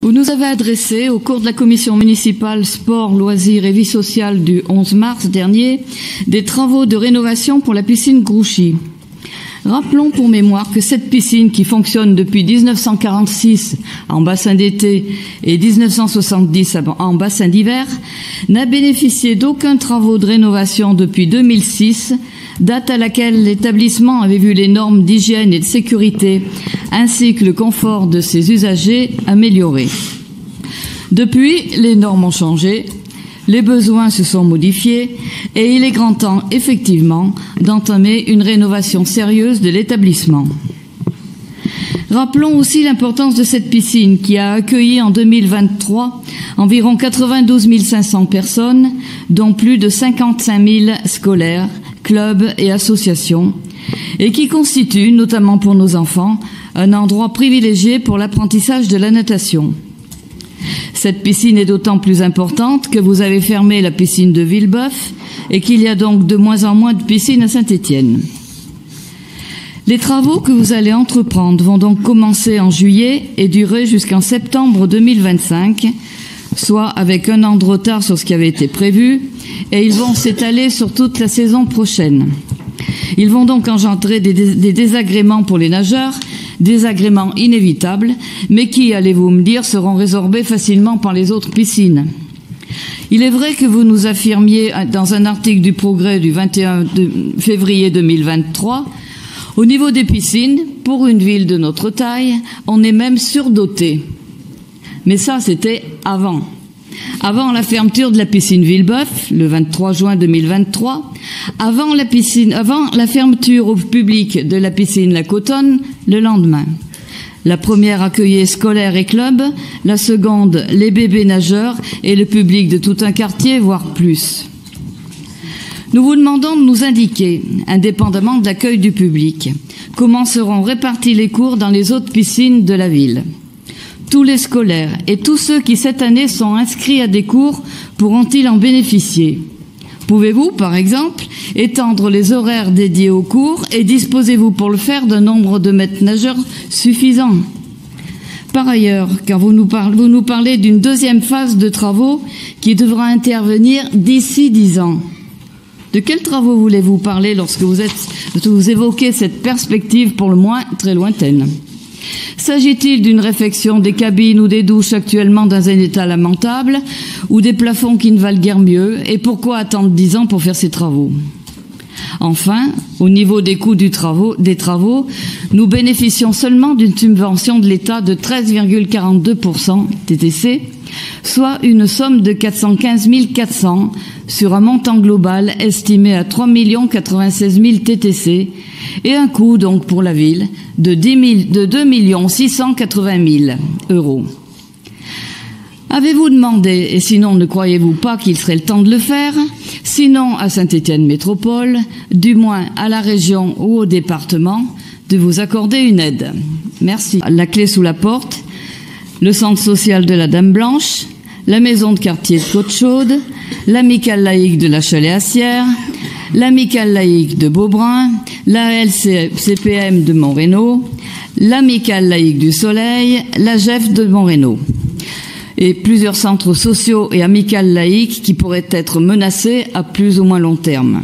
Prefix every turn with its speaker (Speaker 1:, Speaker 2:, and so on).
Speaker 1: Vous nous avez adressé, au cours de la commission municipale Sport, Loisirs et Vie sociale du 11 mars dernier, des travaux de rénovation pour la piscine Grouchy. Rappelons pour mémoire que cette piscine, qui fonctionne depuis 1946 en bassin d'été et 1970 en bassin d'hiver, n'a bénéficié d'aucun travaux de rénovation depuis 2006, date à laquelle l'établissement avait vu les normes d'hygiène et de sécurité ainsi que le confort de ses usagers améliorés. Depuis, les normes ont changé, les besoins se sont modifiés et il est grand temps, effectivement, d'entamer une rénovation sérieuse de l'établissement. Rappelons aussi l'importance de cette piscine qui a accueilli en 2023 environ 92 500 personnes, dont plus de 55 000 scolaires, clubs et associations, et qui constitue, notamment pour nos enfants, un endroit privilégié pour l'apprentissage de la natation. Cette piscine est d'autant plus importante que vous avez fermé la piscine de Villebeuf et qu'il y a donc de moins en moins de piscines à Saint-Étienne. Les travaux que vous allez entreprendre vont donc commencer en juillet et durer jusqu'en septembre 2025, soit avec un an de retard sur ce qui avait été prévu, et ils vont s'étaler sur toute la saison prochaine. Ils vont donc engendrer des désagréments pour les nageurs, désagréments inévitables, mais qui, allez-vous me dire, seront résorbés facilement par les autres piscines. Il est vrai que vous nous affirmiez dans un article du Progrès du 21 février 2023, au niveau des piscines, pour une ville de notre taille, on est même surdoté. Mais ça, c'était avant. Avant la fermeture de la piscine Villebeuf, le 23 juin 2023, avant la fermeture au public de la piscine La Cotonne, le lendemain. La première accueillait scolaires et clubs, la seconde les bébés nageurs et le public de tout un quartier, voire plus. Nous vous demandons de nous indiquer, indépendamment de l'accueil du public, comment seront répartis les cours dans les autres piscines de la ville. Tous les scolaires et tous ceux qui cette année sont inscrits à des cours pourront-ils en bénéficier? Pouvez-vous, par exemple, étendre les horaires dédiés aux cours et disposez-vous pour le faire d'un nombre de maîtres nageurs suffisant? Par ailleurs, car vous nous parlez d'une deuxième phase de travaux qui devra intervenir d'ici 10 ans. De quels travaux voulez-vous parler lorsque vous évoquez cette perspective pour le moins très lointaine? S'agit-il d'une réfection des cabines ou des douches actuellement dans un état lamentable ou des plafonds qui ne valent guère mieux? Et pourquoi attendre 10 ans pour faire ces travaux? Enfin, au niveau des coûts des travaux, nous bénéficions seulement d'une subvention de l'État de 13,42% TTC, soit une somme de 415 400 sur un montant global estimé à 3 96 000 TTC et un coût donc pour la ville de 2 680 000 euros. Avez-vous demandé, et sinon ne croyez-vous pas qu'il serait le temps de le faire, sinon à Saint-Étienne Métropole, du moins à la région ou au département, de vous accorder une aide? Merci. La clé sous la porte, le centre social de la Dame Blanche, la maison de quartier de Côte-Chaude, l'amicale laïque de la Chalais-Assière, l'amicale laïque de Beaubrun, la LCPM de Montrénaud, l'amicale laïque du Soleil, la GEF de Montrénaud. Et plusieurs centres sociaux et amicales laïques qui pourraient être menacés à plus ou moins long terme.